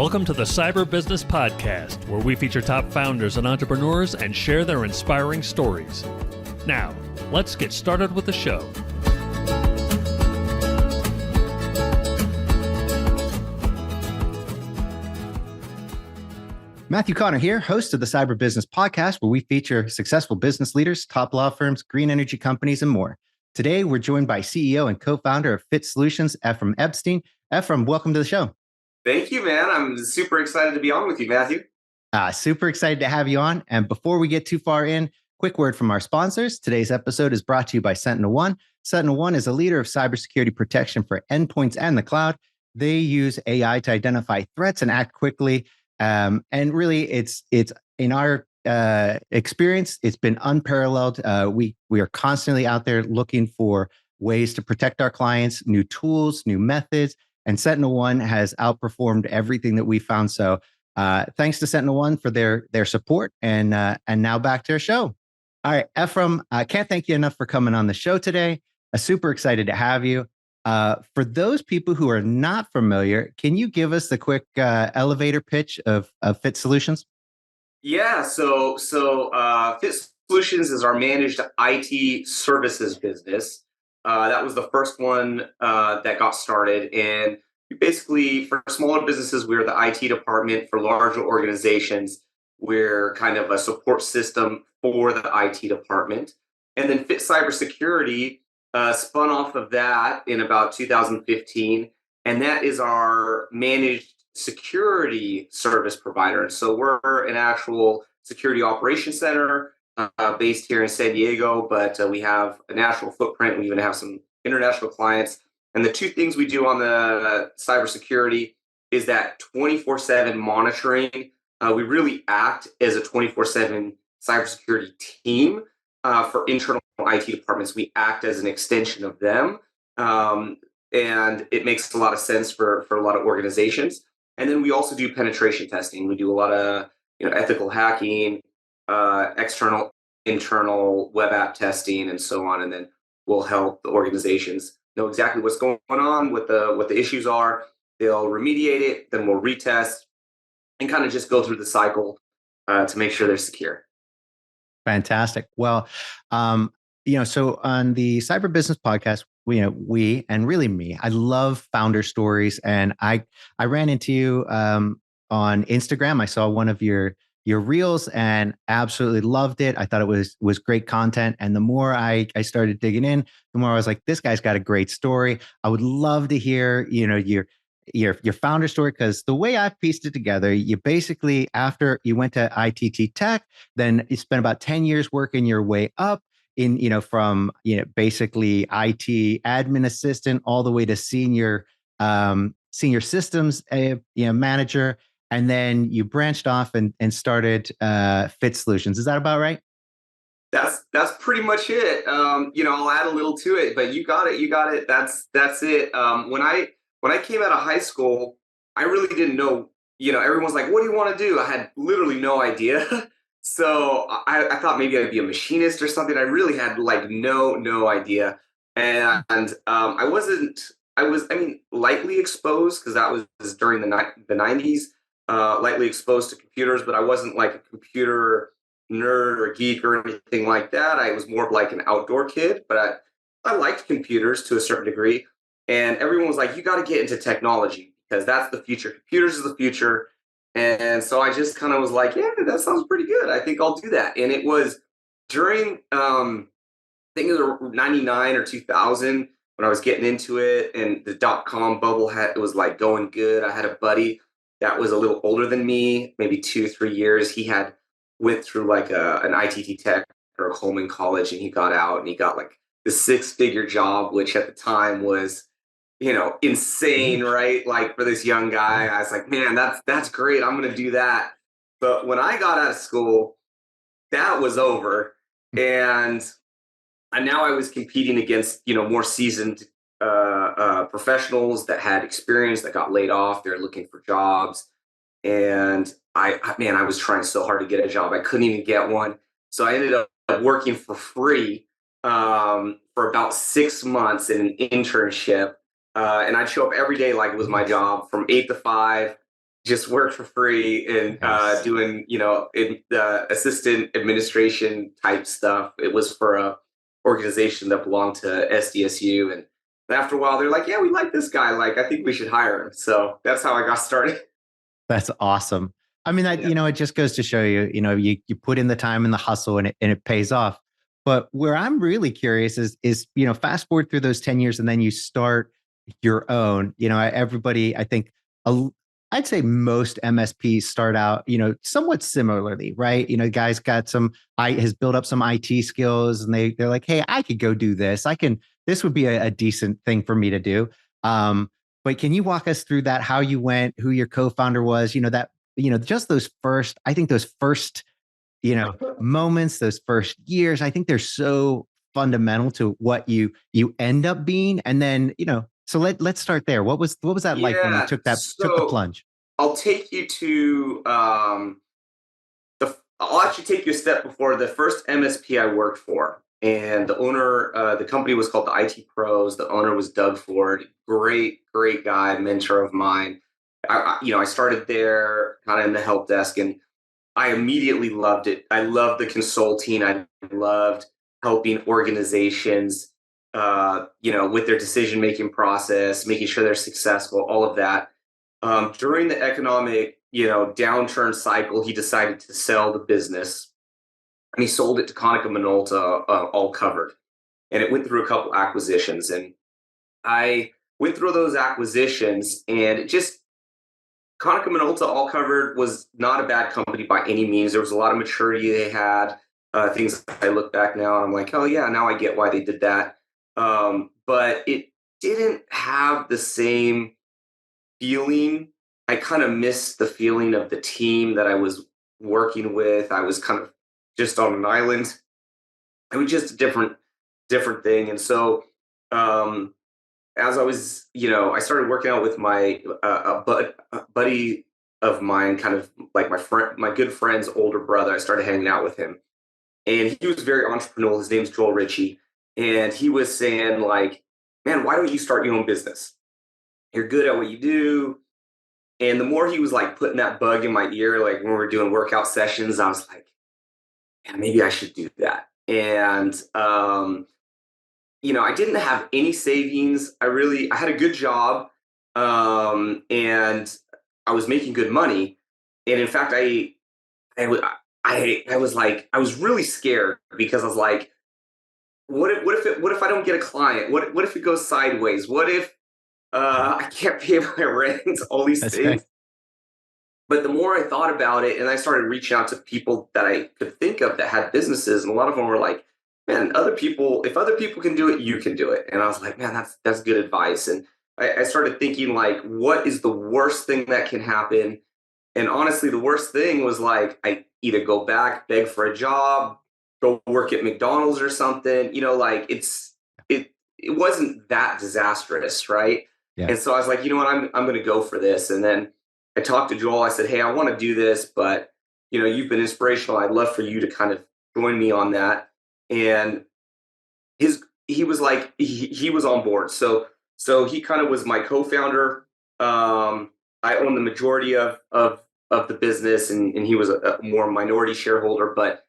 Welcome to the Cyber Business Podcast, where we feature top founders and entrepreneurs and share their inspiring stories. Now, let's get started with the show. Matthew Connor here, host of the Cyber Business Podcast, where we feature successful business leaders, top law firms, green energy companies, and more. Today, we're joined by CEO and co-founder of Fit Solutions, Ephraim Ebstein. Ephraim, welcome to the show. Thank you, man. I'm super excited to be on with you, Matthew. Super excited to have you on. And before we get too far in, quick word from our sponsors. Today's episode is brought to you by SentinelOne. SentinelOne is a leader of cybersecurity protection for endpoints and the cloud. They use AI to identify threats and act quickly. And really, it's in our experience, it's been unparalleled. We are constantly out there looking for ways to protect our clients, new tools, new methods. And SentinelOne has outperformed everything that we found. So thanks to SentinelOne for their support. And now back to our show. All right, Ephraim, I can't thank you enough for coming on the show today. Super excited to have you. For those people who are not familiar, can you give us the quick elevator pitch of Fit Solutions? Yeah, so Fit Solutions is our managed IT services business. That was the first one that got started. And basically, for smaller businesses, we're the IT department. For larger organizations, we're kind of a support system for the IT department. And then Fit Cybersecurity spun off of that in about 2015. And that is our managed security service provider. And so we're an actual security operations center based here in San Diego, but we have a national footprint. We even have some international clients. And the two things we do on the cybersecurity is that 24/7 monitoring. We really act as a 24/7 cybersecurity team for internal IT departments. We act as an extension of them. And it makes a lot of sense for a lot of organizations. And then we also do penetration testing. We do a lot of ethical hacking, external, internal web app testing, and so on. And then we'll help the organizations know exactly what's going on, what the issues are. They'll remediate it, then we'll retest, and kind of just go through the cycle to make sure they're secure. Fantastic. Well, so on the Cyber Business Podcast, we and really me, I love founder stories, and I ran into you on Instagram. I saw one of your reels and absolutely loved it. I thought it was great content. And the more I started digging in, the more I was like, this guy's got a great story. I would love to hear, your founder story, because the way I've pieced it together, you basically, after you went to ITT Tech, then you spent about 10 years working your way up from basically IT admin assistant all the way to senior systems manager. And then you branched off and started Fit Solutions. Is that about right? That's pretty much it. I'll add a little to it, but you got it. That's it. When I came out of high school, I really didn't know. Everyone's like, "What do you want to do?" I had literally no idea. So I thought maybe I'd be a machinist or something. I really had no idea. And I was lightly exposed, because that was during the 90s. Lightly exposed to computers, but I wasn't like a computer nerd or geek or anything like that. I was more of like an outdoor kid, but I liked computers to a certain degree. And everyone was like, you got to get into technology because that's the future. Computers is the future. And so I just kind of was like, yeah, that sounds pretty good. I think I'll do that. And it was during, I think it was 99 or 2000 when I was getting into it, and the .com bubble it was like going good. I had a buddy that was a little older than me, maybe 2-3 years. He went through like an ITT Tech or a Coleman College, and he got out and he got like the 6-figure job, which at the time was, insane, right? Like for this young guy, I was like, man, that's great. I'm going to do that. But when I got out of school, that was over. And now I was competing against, more seasoned professionals that had experience, that got laid off. They're looking for jobs. And I was trying so hard to get a job. I couldn't even get one. So I ended up working for free for about 6 months in an internship. And I'd show up every day like it was my job from 8 to 5. just work for free and Nice. doing, assistant administration type stuff. It was for a organization that belonged to SDSU. And after a while, they're like, yeah, we like this guy. Like, I think we should hire him. So that's how I got started. That's awesome. I mean, that, Yeah. it just goes to show you, you put in the time and the hustle and it pays off. But where I'm really curious is, fast forward through those 10 years and then you start your own, everybody, I think, a, I'd say most MSPs start out, somewhat similarly, right? Guys got has built up some IT skills and they're like, hey, I could go do this. This would be a decent thing for me to do. Um, but can you walk us through that, how you went, who your co-founder was, just I think those first, moments, those first years, I think they're so fundamental to what you end up being. And then, so let's start there. What was that like when you Yeah. took the So plunge? I'll take you to I'll actually take you a step before the first MSP I worked for. And the owner, the company was called the IT Pros. The owner was Doug Ford. Great, great guy, mentor of mine. I started there kind of in the help desk, and I immediately loved it. I loved the consulting. I loved helping organizations, with their decision making process, making sure they're successful, all of that. During the economic, downturn cycle, he decided to sell the business, and he sold it to Konica Minolta, all covered, and it went through a couple acquisitions, and I went through those acquisitions, and it just Konica Minolta All Covered was not a bad company by any means. There was a lot of maturity they had. Things I look back now and I'm like, oh yeah, now I get why they did that. But it didn't have the same feeling. I kind of missed the feeling of the team that I was working with. I was kind of just on an island. It was just a different thing. And so um, as I was, I started working out with my a buddy of mine, kind of like my good friend's older brother. I started hanging out with him, and he was very entrepreneurial. His name's Joel Ritchie, and he was saying like, "Man, why don't you start your own business? You're good at what you do." And the more he was like putting that bug in my ear, like when we were doing workout sessions, I was like, "Yeah, maybe I should do that." And I didn't have any savings. I had a good job, and I was making good money. And in fact, I, wa- I was like, I was really scared because I was like, what if I don't get a client? What if it goes sideways? What if I can't pay my rent? All these That's right. things. But the more I thought about it, and I started reaching out to people that I could think of that had businesses, and a lot of them were like, "Man, if other people can do it, you can do it." And I was like, "Man, that's good advice." And I started thinking like, what is the worst thing that can happen? And honestly, the worst thing was like I either go back, beg for a job, go work at McDonald's or something. Like it wasn't that disastrous, right? Yeah. And so I was like, you know what, I'm going to go for this. And then I talked to Joel. I said, hey, I want to do this, but you've been inspirational. I'd love for you to kind of join me on that. And he was like he was on board. So he kind of was my co-founder. I own the majority of the business, and he was a more minority shareholder. But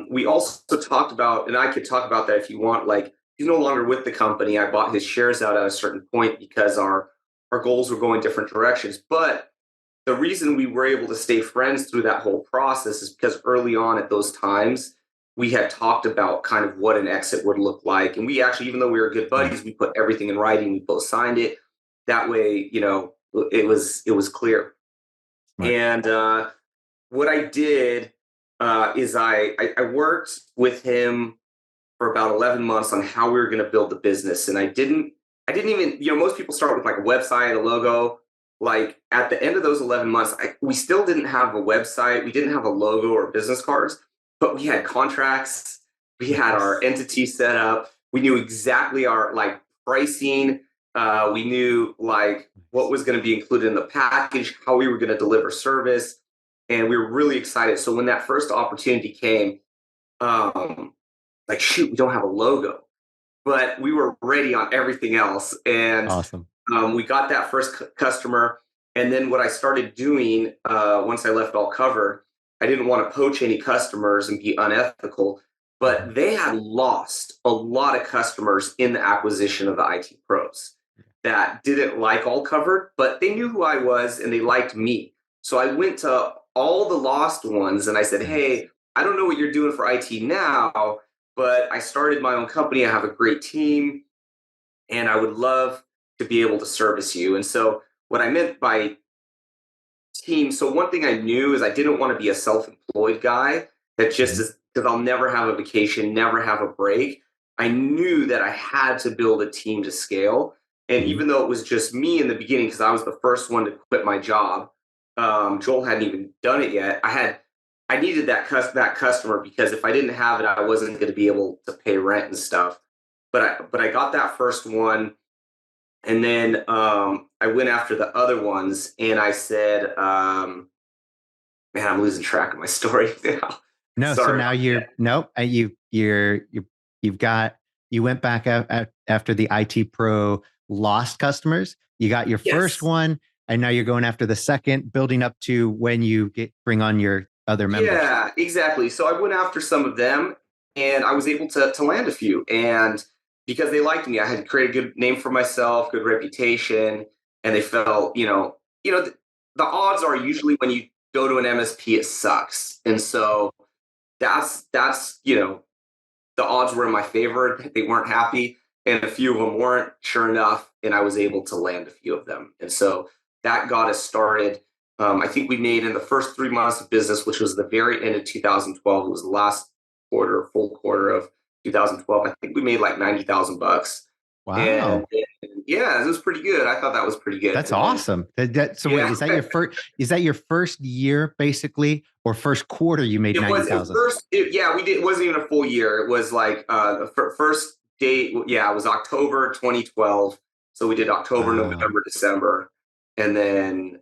we also talked about, and I could talk about that if you want. Like he's no longer with the company. I bought his shares out at a certain point because our goals were going different directions. But the reason we were able to stay friends through that whole process is because early on at those times we had talked about kind of what an exit would look like, and we actually, even though we were good Right. buddies, we put everything in writing. We both signed it. That way, it was clear. Smart. And what I did is I worked with him for about 11 months on how we were going to build the business. And I didn't even, most people start with like a website, a logo. Like at the end of those 11 months, we still didn't have a website. We didn't have a logo or business cards, but we had contracts. We had our Nice. entity set up. We knew exactly our like pricing. We knew like what was going to be included in the package, how we were going to deliver service. And we were really excited. So when that first opportunity came, um, like, shoot, we don't have a logo, but we were ready on everything else. And Awesome. we got that first customer. And then what I started doing once I left All Cover, I didn't want to poach any customers and be unethical, Mhm. but they had lost a lot of customers in the acquisition of the IT pros that didn't like All Covered, but they knew who I was and they liked me. So I went to all the lost ones and I said, Nice. hey, I don't know what you're doing for IT now, but I started my own company. I have a great team and I would love to be able to service you. And so what I meant by team, so one thing I knew is I didn't want to be a self-employed guy that just Mhm. is because I'll never have a vacation, never have a break. I knew that I had to build a team to scale. And Mhm. even though it was just me in the beginning, because I was the first one to quit my job, Joel hadn't even done it yet. I needed that customer because if I didn't have it, I wasn't going to be able to pay rent and stuff. But I got that first one, and then I went after the other ones, and I said, man, I'm losing track of my story now. No, so Sorry now about you're nope. You've got you went back after the IT Pro lost customers. You got your that. first Yes. one, and now you're going after the second, building up to when you bring on your other members. Yeah, exactly. So I went after some of them and I was able to land a few. And because they liked me, I had created a good name for myself, good reputation, and they felt, the odds are usually when you go to an MSP, it sucks. And so that's the odds were in my favor. They weren't happy, and a few of them weren't, sure enough. And I was able to land a few of them. And so that got us started. I think we made in the first 3 months of business, which was the very end of 2012. It was the last full quarter of 2012. I think we made like 90,000 bucks. And Wow, yeah, it was pretty good. I thought that was pretty good. that's And then, awesome. So wait, yeah, is that your first? Is that your first year basically, or first quarter? You made it ninety was at thousand. first. Yeah, we did. It wasn't even a full year. It was like the first date. Yeah, it was October 2012. So we did October, Wow. November, December, and then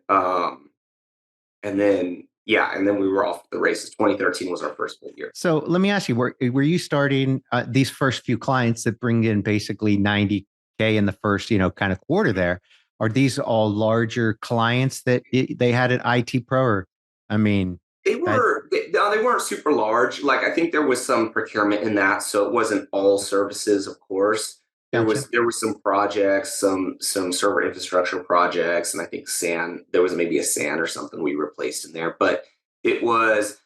we were off the races. 2013 was our first full year. So let me ask you, were you starting these first few clients that bring in basically 90K in the first, kind of quarter there? Are these all larger clients that they had at IT Pro? Or, I mean, that No, they weren't super large. Like I think there was some procurement in that, so it wasn't all services, of course. gotcha. There was some projects, some server infrastructure projects, and I think SAN. There was maybe a SAN or something we replaced in there, but it was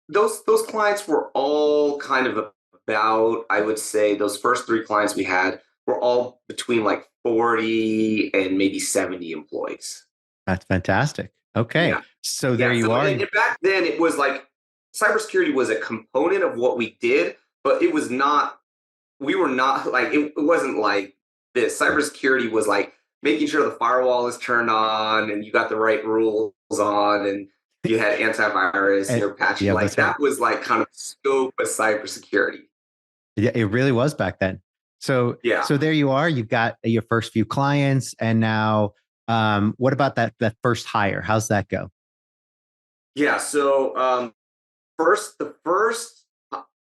those clients were all kind of about. I would say those first three clients we had were all between like 40 and maybe 70 employees. That's fantastic. Okay. Yeah. So there Yeah. you So are. and back then it was like cybersecurity was a component of what we did, but it was not, we were not like, it wasn't like this. Right. Cybersecurity was like making sure the firewall is turned on and you got the right rules on and you had antivirus and And, you're patching. yeah, Like that's right. that was like kind of the scope of cybersecurity. Yeah, it really was back then. So, Yeah. so there you are. You've got your first few clients, and now, what about that first hire? How's that go? Yeah. So the first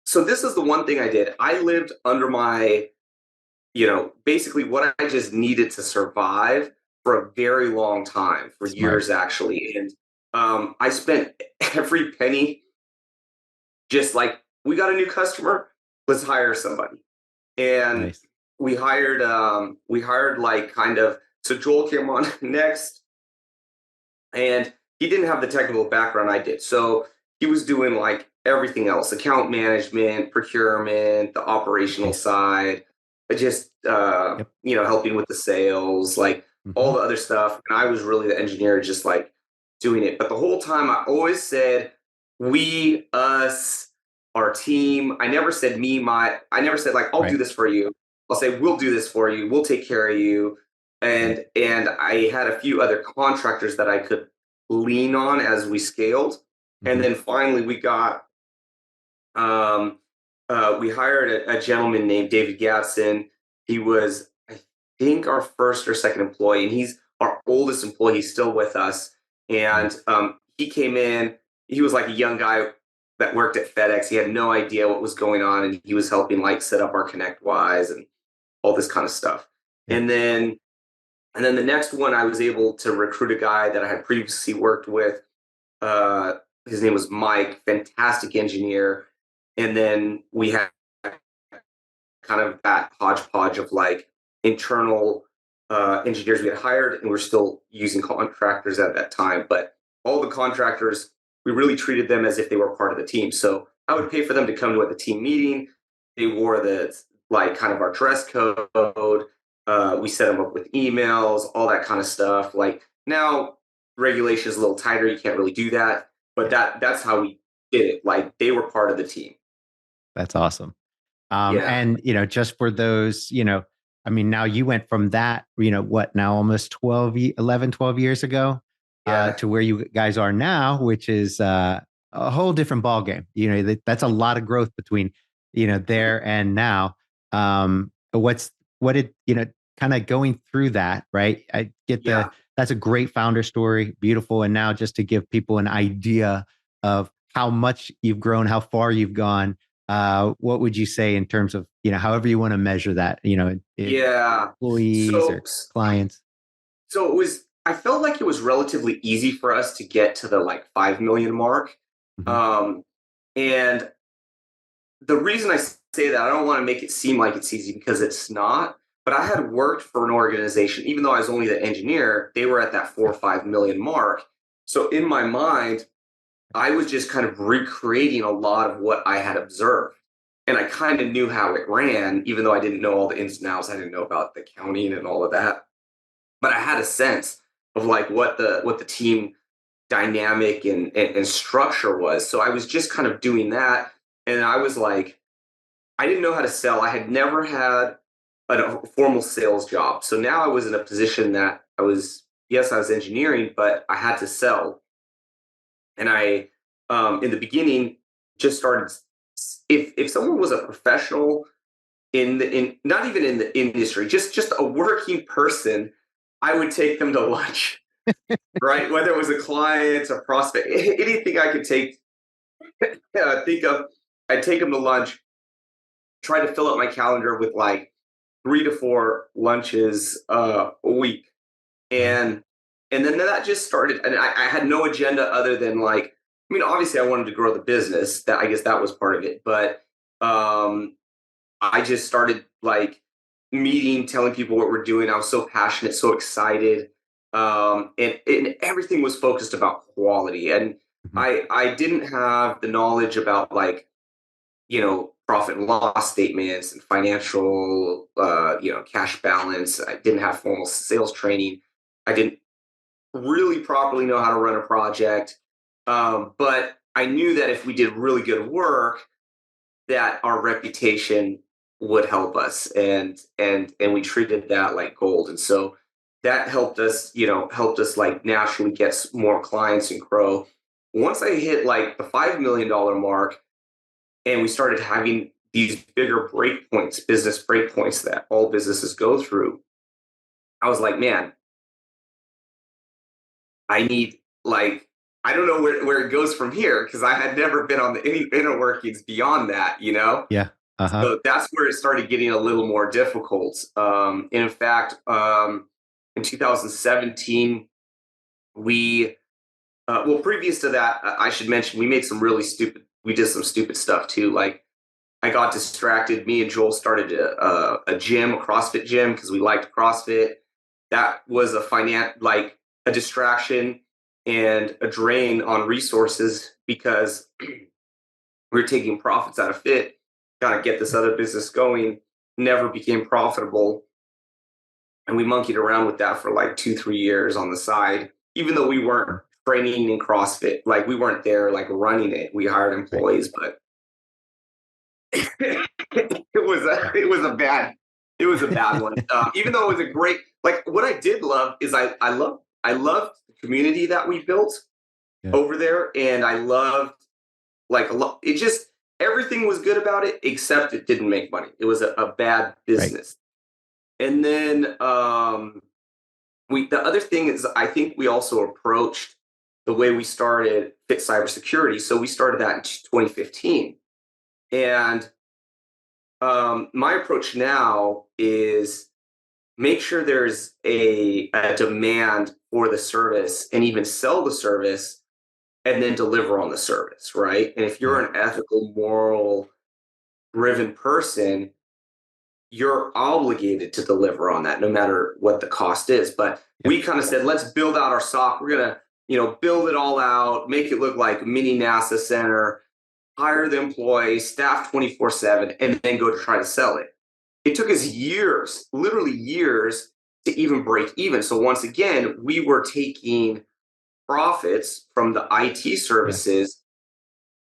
so this is the one thing I did. I lived under my, basically what I just needed to survive for a very long time, for Smart. years actually. And I spent every penny just like, we got a new customer, let's hire somebody. And Nice. we hired like kind of, so Joel came on next, and he didn't have the technical background I did. So he was doing like everything else, account management, procurement, the operational Nice. side, just Yep. helping with the sales, like all Hmm. the other stuff. And I was really the engineer, just like doing it. But the whole time I always said we, us, our team. I never said I never said like I'll do Right. this for you. I'll say we'll do this for you. We'll take care of you. Right. And I had a few other contractors that I could lean on as we scaled. And Hmm. then finally um, we hired a gentleman named David Gatson. He was, I think, our first or second employee, and he's our oldest employee. He's still with us. And Nice. he came in, he was like a young guy that worked at FedEx. He had no idea what was going on, and he was helping like set up our ConnectWise and all this kind of stuff. Yep. And then And then the next one, I was able to recruit a guy that I had previously worked with. Uh, his name was Mike, fantastic engineer. And then we had kind of that hodgepodge of like internal engineers we had hired, and we're still using contractors at that time. But all the contractors, we really treated them as if they were part of the team. So I would pay for them to come to the team meeting. They wore the like kind of our dress code. We set them up with emails, all that kind of stuff. Like now, regulation is a little tighter. You can't really do that, but that's how we did it. Like they were part of the team. That's awesome. Yeah, And, just for those, I mean, now you went from that, what now almost 11, 12 years ago, yeah, to where you guys are now, which is a whole different ballgame. That's a lot of growth between, there and now. What did, kind of going through that, right? I get yeah. that's a great founder story, beautiful. And now just to give people an idea of how much you've grown, how far you've gone, what would you say in terms of, however you want to measure that, Yeah. employees So or clients? so it was I felt like it was relatively easy for us to get to the like 5 million mark. Mhm. Um and the reason I say that, I don't want to make it seem like it's easy because it's not, but I had worked for an organization, even though I was only the engineer, they were at that 4 or 5 million mark. So in my mind, I was just kind of recreating a lot of what I had observed. And I kind of knew how it ran, even though I didn't know all the ins and outs. I didn't know about the accounting and all of that. But I had a sense of like what the team dynamic and structure was. So I was just kind of doing that. And I was like, I didn't know how to sell. I had never had a formal sales job. So now I was in a position that yes, I was engineering, but I had to sell. And in the beginning, just started. If someone was a professional in not even in the industry, just a working person, I would take them to lunch, right? Whether it was a client, a prospect, anything I could think of, I'd take them to lunch. Try to fill up my calendar with like 3 to 4 lunches a week, Mhm. and then that just started. And I had no agenda other than like, I mean, obviously I wanted to grow the business. That I guess that was part of it, but um, I just started like meeting, telling people what we're doing. I was so passionate, so excited, and everything was focused about quality. And Mhm. I didn't have the knowledge about like profit and loss statements and financial cash balance. I didn't have formal sales training. I didn't really properly know how to run a project, but I knew that if we did really good work, that our reputation would help us, and we treated that like gold. And so that helped us like naturally get more clients and grow. Once I hit like the $5 million mark, and we started having these bigger breakpoints, business breakpoints that all businesses go through, I was like, man, I need like, I don't know where it goes from here, because I had never been on any inner workings beyond that. Yeah. Uh-huh. So that's where it started getting a little more difficult. In fact, in 2017, we well, previous to that, I should mention we did some stupid stuff too. Like I got distracted. Me and Joel started a gym, a CrossFit gym, because we liked CrossFit. That was like a distraction and a drain on resources, because we were taking profits out of Fit, kind of get this other business going. Never became profitable, and we monkeyed around with that for like 2, 3 years on the side. Even though we weren't training in CrossFit, like we weren't there like running it. We hired Right. employees, but Yeah. it was a bad one. Even though it was a great, like what I did love is I loved the community that we built Yeah. over there, and I loved like a lot. It just everything was good about it except it didn't make money. It was a bad Right. business. And then the other thing is, I think we also approached the way we started Fit Cybersecurity. So we started that in 2015, and my approach now is make sure there's a demand for the service and even sell the service and then deliver on the service, right? And if Yeah. you're an ethical, moral driven person, you're obligated to deliver on that no matter what the cost is. But Yep. we kind of said, let's build out our SOC. We're going to, build it all out, make it look like a mini NASA center, hire the employees, staff 24/7, and then go to try to sell it. It took us years, literally years, to even break even. So once again, we were taking profits from the IT Yeah. services,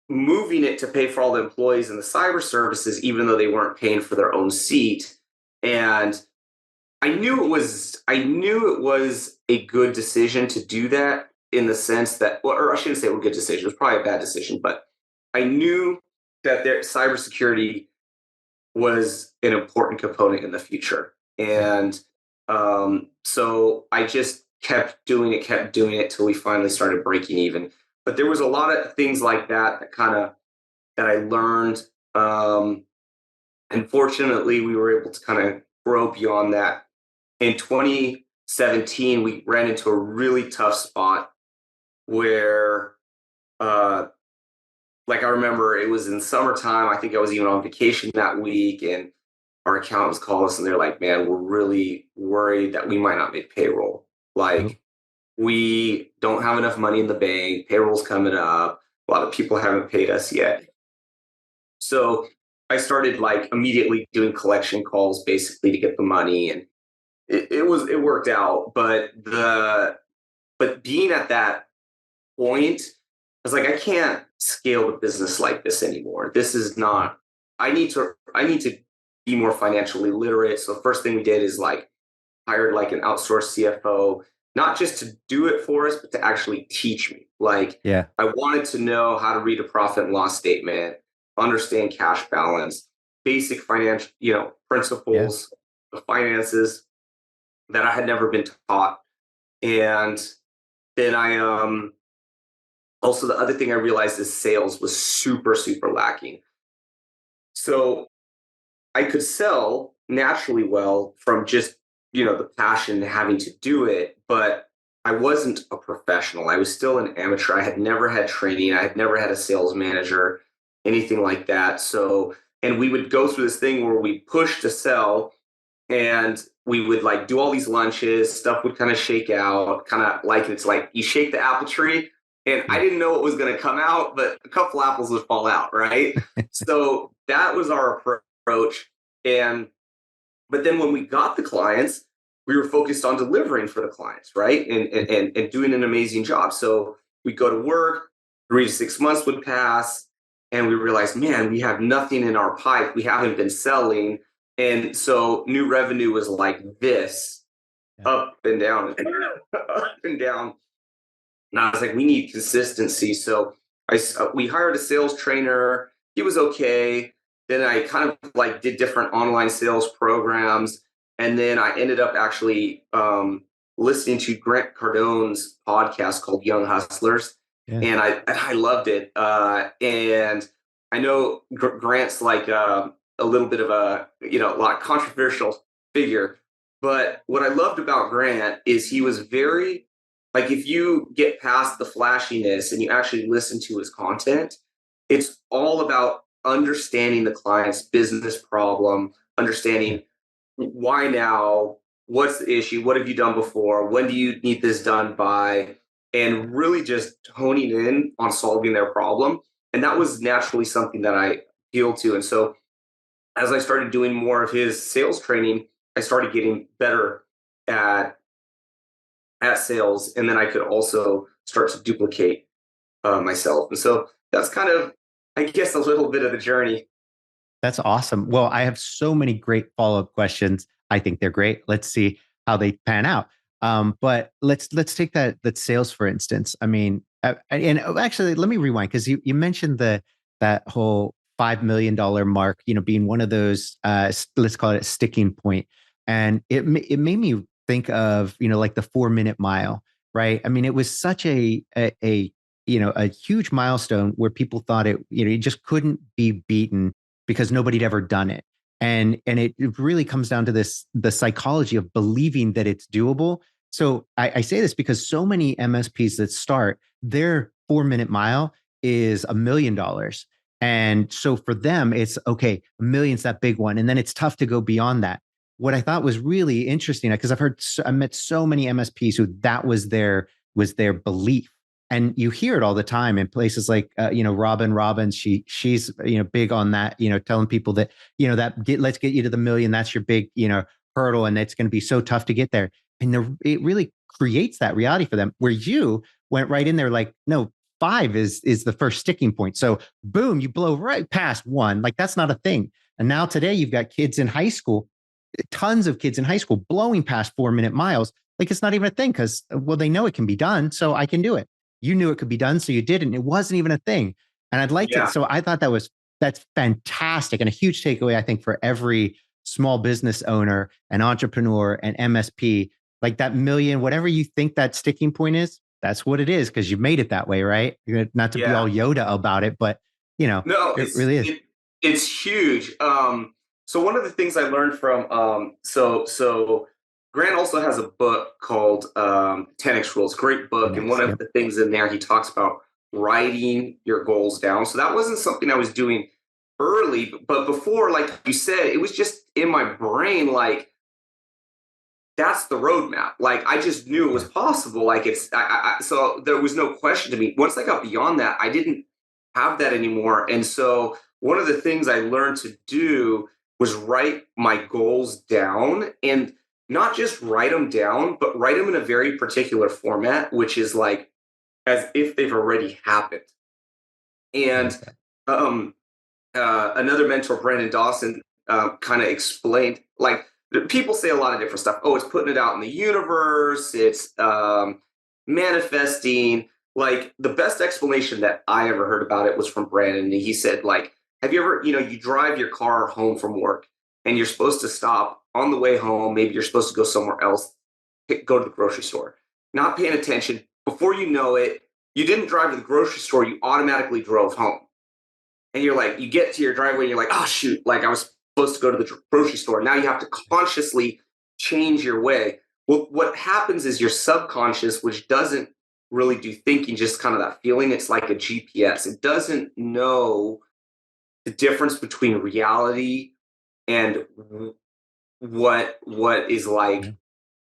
moving it to pay for all the employees and the cyber services, even though they weren't paying for their own seat. And I knew it was a good decision to do that, in the sense that, well, or I shouldn't say it was a good decision. It was probably a bad decision, but I knew that their cybersecurity was an important component in the future. Yeah. And so I just kept doing it till we finally started breaking even. But there was a lot of things like that I learned. And fortunately, we were able to kind of grow beyond that. In 2017, we ran into a really tough spot where, uh, like, I remember it was in summertime. I think I was even on vacation that week, and our accountants called us and they're like, "Man, we're really worried that we might not make payroll. Oh, Like, we don't have enough money in the bank. Payroll's coming up. A lot of people haven't paid us yet." So I started, like, immediately doing collection calls basically to get the money, and it worked out. But being at that point, I was like, I can't scale the business like this anymore. This is yeah. not. I need to be more financially literate. So the first thing we did is, like, hired, like, an outsourced CFO, not just to do it for us, but to actually teach me. Like, Yeah. I wanted to know how to read a profit and loss statement, understand cash balance, basic financial, Yeah. principles of finances that I had never been taught. And then also, the other thing I realized is sales was super, super lacking. So I could sell naturally well from just, the passion and having to do it, but I wasn't a professional. I was still an amateur. I had never had training. I had never had a sales manager, anything like that. So, and we would go through this thing where we push to sell, and we would, like, do all these lunches. Stuff would kind of shake out, kind of like, it's like you shake the apple tree, and I Yeah. didn't know what was going to come out, but a couple apples would fall out, right? So that was our approach. And but then when we got the clients, we were focused on delivering for the clients, right? And doing an amazing job. So we'd go to work, 3 to 6 months would pass, and we realized, man, we have nothing in our pipe. We haven't been selling. And so new revenue was like this, Yeah. up and down, up and down. And I was like, we need consistency. So we hired a sales trainer. He was okay. Then I kind of, like, did different online sales programs, and then I ended up actually listening to Grant Cardone's podcast called Young Hustlers, Yeah. and I loved it. And I know Grant's like a little bit of a lot controversial figure, but what I loved about Grant is he was very, like, if you get past the flashiness and you actually listen to his content, it's all about understanding the client's business problem, Yeah. understanding why now, what's the issue, what have you done before, when do you need this done by, and really just honing in on solving their problem. And that was naturally something that I appealed to. And so as I started doing more of his sales training, I started getting better at sales, and then I could also start to duplicate myself. And so that's kind of, I guess, a little bit of the journey. That's awesome. Well, I have so many great follow-up questions. I think they're great. Let's see how they pan out. But let's take that sales for instance. I mean, and actually, let me rewind because you mentioned that whole $5 million mark. Being one of those let's call it a sticking point, and it made me think of like the 4 minute mile, right? I mean, it was such a huge milestone where people thought it just couldn't be beaten because nobody'd ever done it. And it really comes down to the psychology of believing that it's doable. So I say this because so many MSPs that start, their 4 minute mile is $1 million. And so for them, it's okay, a million's that big one. And then it's tough to go beyond that. What I thought was really interesting, because I met so many MSPs who that was their belief. And you hear it all the time in places like Robin Robbins. She's big on that, telling people that let's get you to the million. That's your big hurdle, and it's going to be so tough to get there. And it really creates that reality for them. Where you went right in there, like, no, 5 is the first sticking point. So boom, you blow right past 1. Like, that's not a thing. And now today you've got kids in high school, tons of kids in high school blowing past 4 minute miles. Like, it's not even a thing, because, well, they know it can be done, so I can do it. You knew it could be done, so you did it, and it wasn't even a thing. And I'd like to. Yeah. So I thought that's fantastic, and a huge takeaway, I think, for every small business owner and entrepreneur and MSP. Like, that million, whatever you think that sticking point is, that's what it is, because you made it that way, right? Not to be all Yeah. Yoda about it, but No, it really is. it's huge. So one of the things I learned from so Grant also has a book called 10x Rules, great book, and one of Yep. the things in there he talks about writing your goals down. So that wasn't something I was doing early, but before, like you said, it was just in my brain, like that's the roadmap. Like, I just knew it was Yeah. possible. Like, so there was no question to me. Once I got beyond that, I didn't have that anymore. And so one of the things I learned to do was write my goals down, and not just write them down, but write them in a very particular format, which is like as if they've already happened. I And like that. um, another mentor, Brandon Dawson, kind of explained, like, people say a lot of different stuff. Oh, it's putting it out in the universe. It's manifesting. Like, the best explanation that I ever heard about it was from Brandon. And he said, like, have you ever, you drive your car home from work, and you're supposed to stop on the way home. Maybe you're supposed to go somewhere else, go to the grocery store, not paying attention. Before you know it, you didn't drive to the grocery store. You automatically drove home, and you're like, you get to your driveway and you're like, oh shoot, like I was supposed to go to the grocery store. Now you have to consciously change your way. Well, what happens is your subconscious, which doesn't really do thinking, just kind of that feeling, it's like a GPS. It doesn't know the difference between reality and what is Yeah. like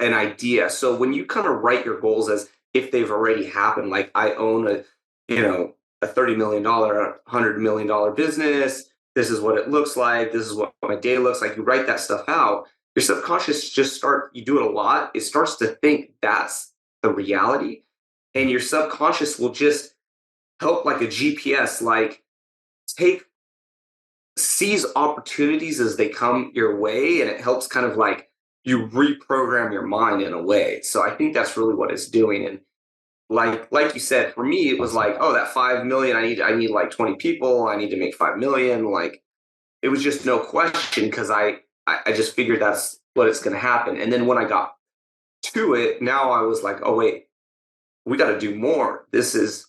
an idea. So when you kind of write your goals as if they've already happened, like I own a $30 million, $100 million business. This is what it looks like. This is what my day looks like. You write that stuff out. Your subconscious you do it a lot. It starts to think that's the reality. And your subconscious will just help like a GPS, like take seize opportunities as they come your way, and it helps kind of like you reprogram your mind in a way. So I think that's really what it's doing. And like you said, for me it was Awesome. like, oh, that 5 million, I need like 20 people, I need to make 5 million. Like, it was just no question, because I just figured that's what it's going to happen. And then when I got to it, now I was like, oh wait, we got to do more. This is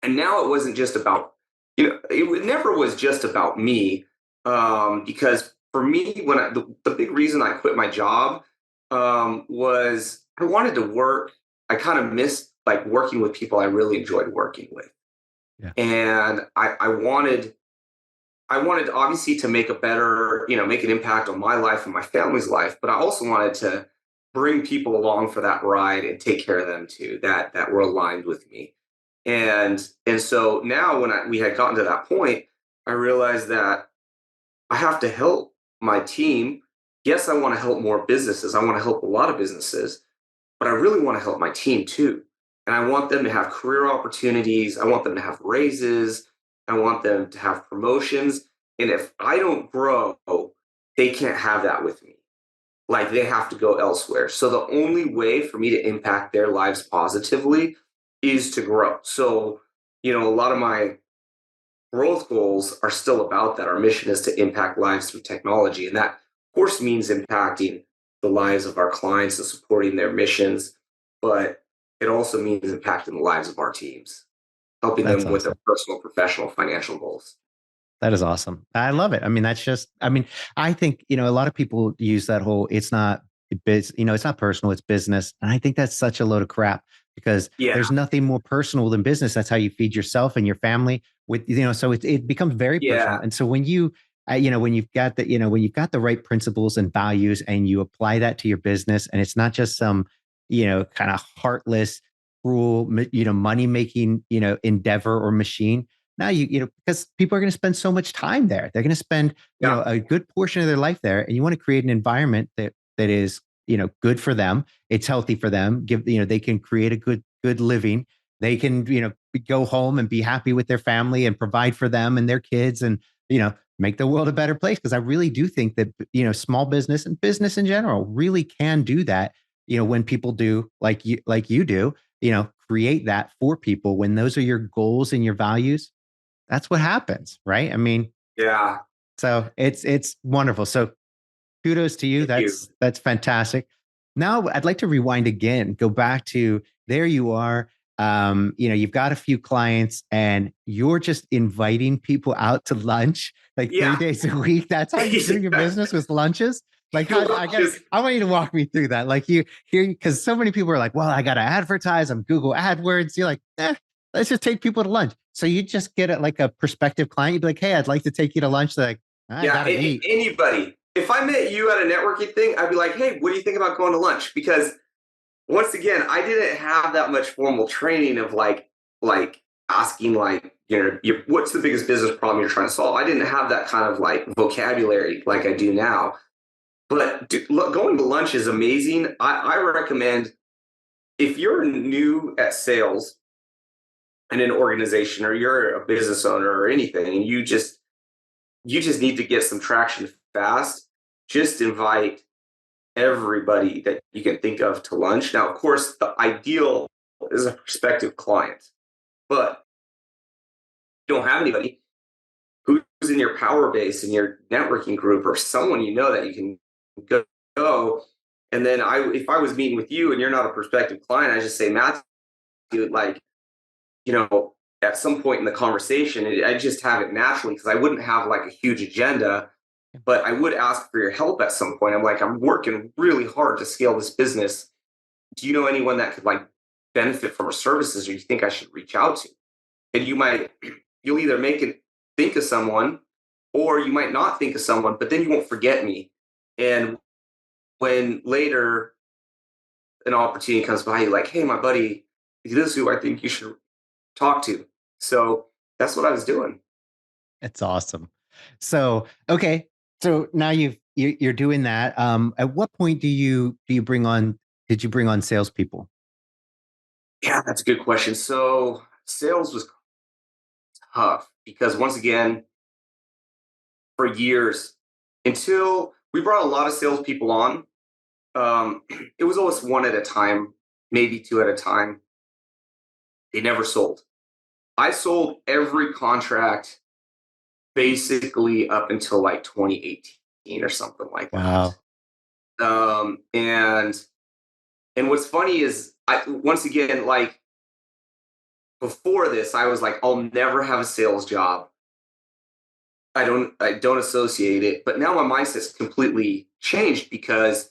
And now it wasn't just about, it never was just about me. Because for me, the big reason I quit my job was I wanted to work. I kind of missed like working with people I really enjoyed working with. Yeah. And I wanted obviously to make a better, make an impact on my life and my family's life, but I also wanted to bring people along for that ride and take care of them too, that were aligned with me. And so now when we had gotten to that point, I realized that I have to help my team. Yes, I want to help more businesses. I want to help a lot of businesses, but I really want to help my team too. And I want them to have career opportunities. I want them to have raises. I want them to have promotions. And if I don't grow, they can't have that with me. Like, they have to go elsewhere. So the only way for me to impact their lives positively is to grow. So, a lot of my growth goals are still about that. Our mission is to impact lives through technology. And that, of course, means impacting the lives of our clients and supporting their missions. But it also means impacting the lives of our teams, helping That's them with their awesome. personal, professional, financial goals. That is awesome. I love it. I mean, that's just, I mean, I think, a lot of people use that whole, it's not it's not personal, it's business. And I think that's such a load of crap because Yeah. there's nothing more personal than business. That's how you feed yourself and your family with, so it becomes very personal. Yeah. And so when when you've got when you've got the right principles and values and you apply that to your business and it's not just some, kind of heartless, cruel, money making, endeavor or machine. Now because people are going to spend so much time there. They're going to spend, Yeah. a good portion of their life there. And you want to create an environment that is, good for them. It's healthy for them. They can create a good living. They can, go home and be happy with their family and provide for them and their kids and, make the world a better place. Because I really do think that, small business and business in general really can do that. When people do like you do, create that for people, when those are your goals and your values, that's what happens, right? I mean, Yeah. so it's wonderful. So kudos to you. Thank you. That's fantastic. Now I'd like to rewind again, go back to there you are. You've got a few clients and you're just inviting people out to lunch like Yeah. 3 days a week. That's how you do your business with lunches. Like I want you to walk me through that. Like you here, because so many people are like, well, I got to advertise on Google AdWords. You're like, let's just take people to lunch. So you just get it like a prospective client. You'd be like, hey, I'd like to take you to lunch. They're like, I gotta eat. Anybody. If I met you at a networking thing, I'd be like, hey, what do you think about going to lunch? Because once again, I didn't have that much formal training of like asking what's the biggest business problem you're trying to solve. I didn't have that kind of like vocabulary like I do now. But going to lunch is amazing. I recommend if you're new at sales in an organization or you're a business owner or anything, and you just need to get some traction fast, just invite everybody that you can think of to lunch. Now, of course, the ideal is a prospective client, but you don't have anybody who's in your power base in your networking group or someone that you can go. And then if I was meeting with you and you're not a prospective client, I just say, Matthew, like, at some point in the conversation, I just have it naturally because I wouldn't have like a huge agenda, but I would ask for your help at some point. I'm like, I'm working really hard to scale this business. Do you know anyone that could like benefit from our services, or you think I should reach out to? And you'll either make it think of someone, or you might not think of someone, but then you won't forget me. And when later an opportunity comes by, you're like, hey, my buddy, this is who I think you should talk to. So that's what I was doing. It's awesome. So, okay. So now you're doing that. At what point did you bring on salespeople? Yeah, that's a good question. So sales was tough because once again, for years, until we brought a lot of salespeople on, it was always one at a time, maybe two at a time. They never sold. I sold every contract basically up until like 2018 or something like that. Wow. And what's funny is once again, like before this, I was like, I'll never have a sales job. I don't associate it. But now my mindset's completely changed because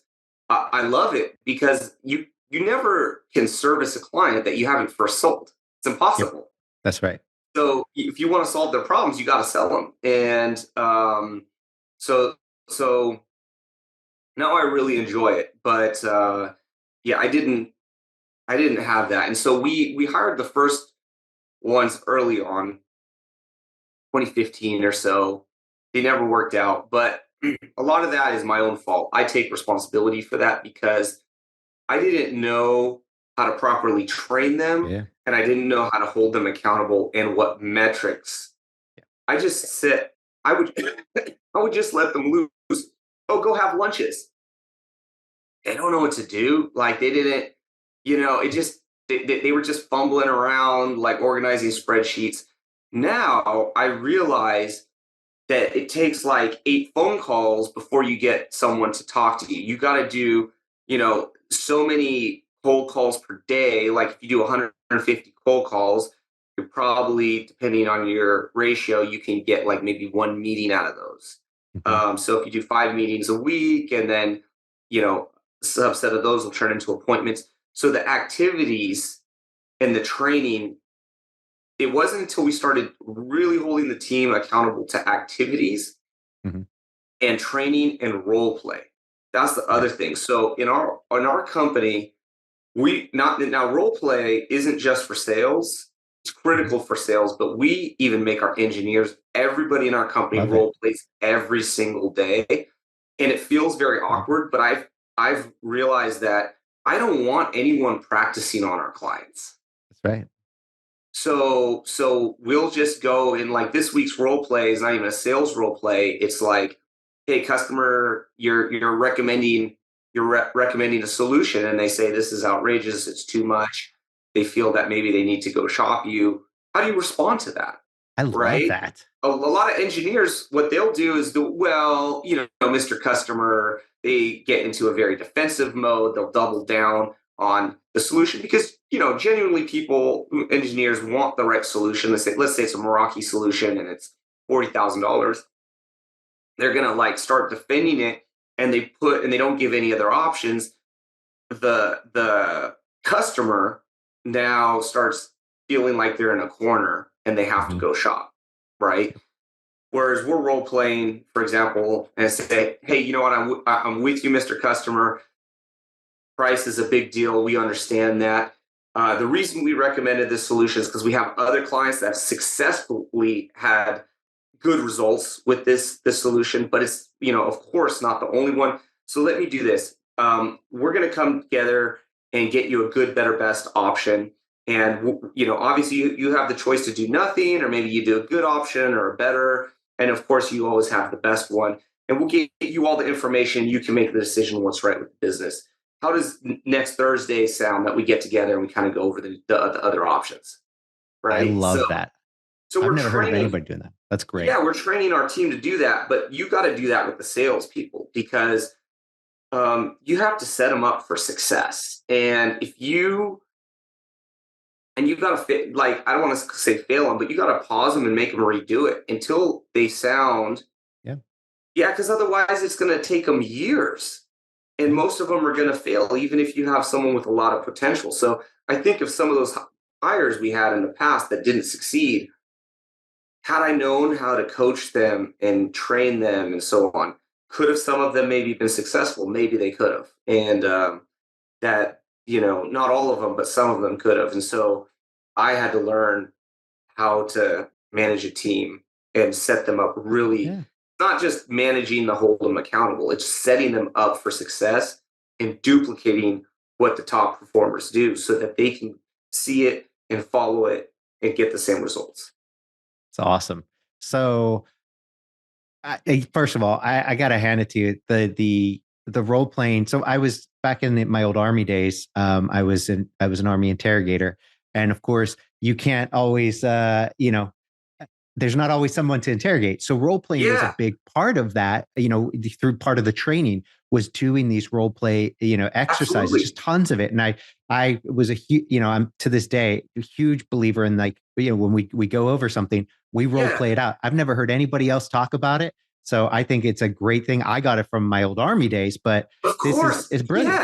I love it, because you never can service a client that you haven't first sold. It's impossible. Yep. That's right. So if you want to solve their problems, you got to sell them. And so now I really enjoy it. But yeah, I didn't have that. And so we hired the first ones early on, 2015 or so. They never worked out, but a lot of that is my own fault. I take responsibility for that because I didn't know how to properly train them. Yeah. And I didn't know how to hold them accountable and what metrics. Yeah. I just said, I would just let them loose. Oh, go have lunches. They don't know what to do. Like they didn't, it just, they were just fumbling around, like organizing spreadsheets. Now I realize that it takes like 8 phone calls before you get someone to talk to you. You got to do, so many cold calls per day. Like if you do 150 cold calls, you're probably, depending on your ratio, you can get like maybe one meeting out of those. So if you do 5 meetings a week, and then, a subset of those will turn into appointments. So the activities and the training, it wasn't until we started really holding the team accountable to activities Mhm. and training and role play. That's the Yeah. other thing. So in our company, we not now role play isn't just for sales. It's Mhm. critical for sales, but we even make our engineers, everybody in our company Love it. role plays every single day. And it feels very Love it. awkward, but I've realized that I don't want anyone practicing on our clients. That's right. So we'll just go in, like, this week's role play is not even a sales role play. It's like, hey, customer, you're recommending a solution, and they say this is outrageous, it's too much. They feel that maybe they need to go shop you. How do you respond to that? I love Right? that. A lot of engineers, what they'll do is well, Mr. Customer, they get into a very defensive mode. They'll double down on the solution because, genuinely people, engineers want the right solution. Let's say it's a Meraki solution and it's $40,000. They're gonna like start defending it, and they don't give any other options. The customer now starts feeling like they're in a corner and they have to Mhm. go shop, right? Whereas we're role playing, for example, and say, hey, you know what? I'm with you, Mr. Customer. Price is a big deal. We understand that. The reason we recommended this solution is because we have other clients that have successfully had good results with this solution, but it's, of course, not the only one. So let me do this. We're going to come together and get you a good, better, best option. And obviously, you have the choice to do nothing, or maybe you do a good option or a better. And of course, you always have the best one. And we'll get you all the information. You can make the decision what's right with the business. How does next Thursday sound that we get together and we kind of go over the other options, I right? So love that. so I've we're never heard of training. anybody doing that. That's great. Yeah, we're training our team to do that, but you got to do that with the salespeople because you have to set them up for success. And if you and you got to fit, like, I don't want to say fail them, but you got to pause them and make them redo it until they sound, Yeah. yeah, because otherwise it's going to take them years, and Yeah. most of them are going to fail, even if you have someone with a lot of potential. So I think of some of those hires we had in the past that didn't succeed. Had I known how to coach them and train them and so on, could have some of them maybe been successful? Maybe they could have. And that, not all of them, but some of them could have. And so I had to learn how to manage a team and set them up really, Yeah. not just managing to hold them accountable, it's setting them up for success and duplicating what the top performers do so that they can see it and follow it and get the same results. It's awesome. So, first of all, I got to hand it to you. The role playing. So I was back in my old army days. I was an army interrogator, and of course, you can't always, there's not always someone to interrogate. So role playing was a Yeah, big part of that. Through part of the training was doing these role play, exercises, absolutely. just tons of it. And I was I'm to this day a huge believer in, like, when we go over something, we role Yeah, play it out. I've never heard anybody else talk about it. So I think it's a great thing. I got it from my old army days, but of this is course. is brilliant.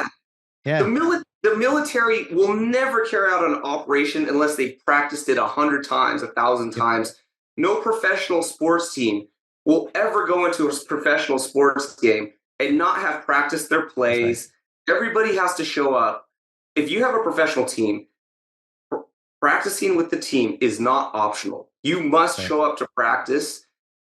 Yeah. The Yeah. the military will never carry out an operation unless they've practiced it 100 times, 1,000 Yep. times. No professional sports team will ever go into a professional sports game and not have practiced their That's right. plays. Everybody has to show up. If you have a professional team, practicing with the team is not optional. You must Right. show up to practice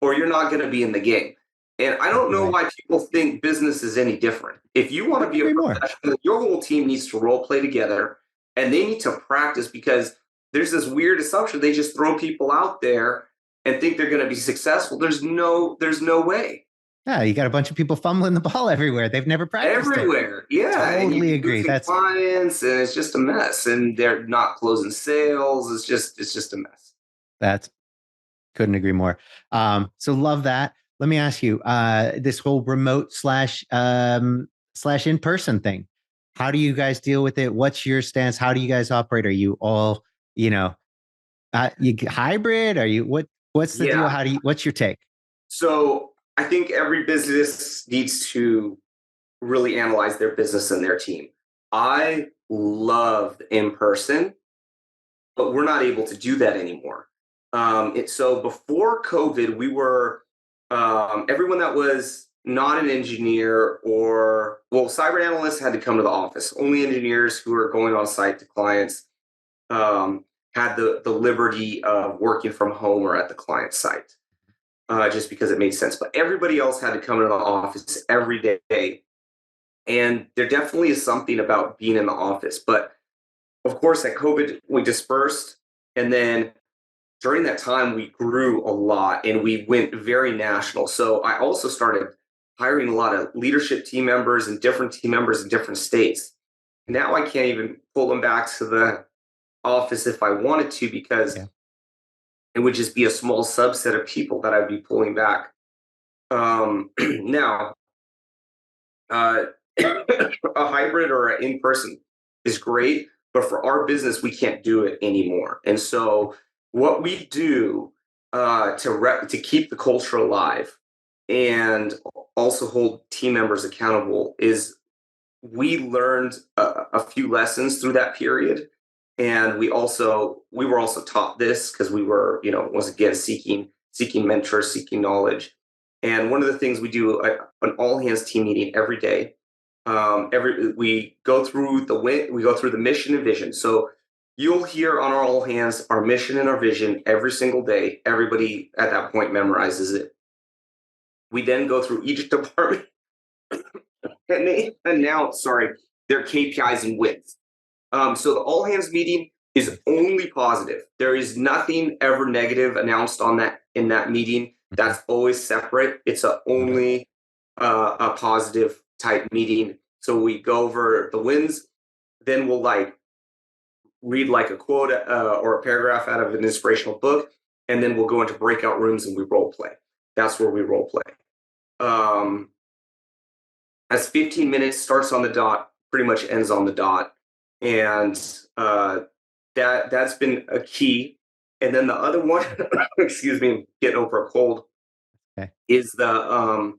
or you're not going to be in the game. And I don't Exactly know right. why people think business is any different. If you want to Couldn't be a agree more. professional, your whole team needs to role play together and they need to practice because there's this weird assumption they just throw people out there and think they're going to be successful. There's no way. Yeah, you got a bunch of people fumbling the ball everywhere. They've never practiced it. Everywhere. Yeah. And Totally you're agree. losing That's clients and it's just a mess. And they're not closing sales. It's just a mess. that's couldn't agree more. So love that. Let me ask you, this whole remote slash in person thing. How do you guys deal with it? What's your stance? How do you guys operate? Are you all, you know, Hybrid? Are you what's the deal? Yeah. What's your take? So I think every business needs to really analyze their business and their team. I love in person, but we're not able to do that anymore. So before COVID, we were everyone that was not an engineer or cyber analysts had to come to the office. Only engineers who are going on site to clients had the liberty of working from home or at the client site, just because it made sense. But everybody else had to come into the office every day. And there definitely is something about being in the office. But of course, at COVID, we dispersed. And then during that time, we grew a lot and we went very national. So I also started hiring a lot of leadership team members and different team members in different states. Now I can't even pull them back to the office if I wanted to, because it would just be a small subset of people that I'd be pulling back. Now, a hybrid or an in person is great, but for our business, we can't do it anymore. And so, what we do to keep the culture alive and also hold team members accountable is we learned a few lessons through that period, and we were also taught this because we were, once again, seeking mentors, seeking knowledge. And one of the things we do an all hands team meeting every day. We go through the mission and vision. So you'll hear on our all hands our mission and our vision every single day. Everybody at that point memorizes it. We then go through each department and they announce, their KPIs and wins. So the all hands meeting is only positive. There is nothing ever negative announced in that meeting. That's always separate. It's only a positive type meeting. So we go over the wins, then we'll read a quote or a paragraph out of an inspirational book, and then we'll go into breakout rooms and we role play. That's where we role play. As 15 minutes starts on the dot, pretty much ends on the dot, and that's been a key. And then the other one, excuse me, getting over a cold, is the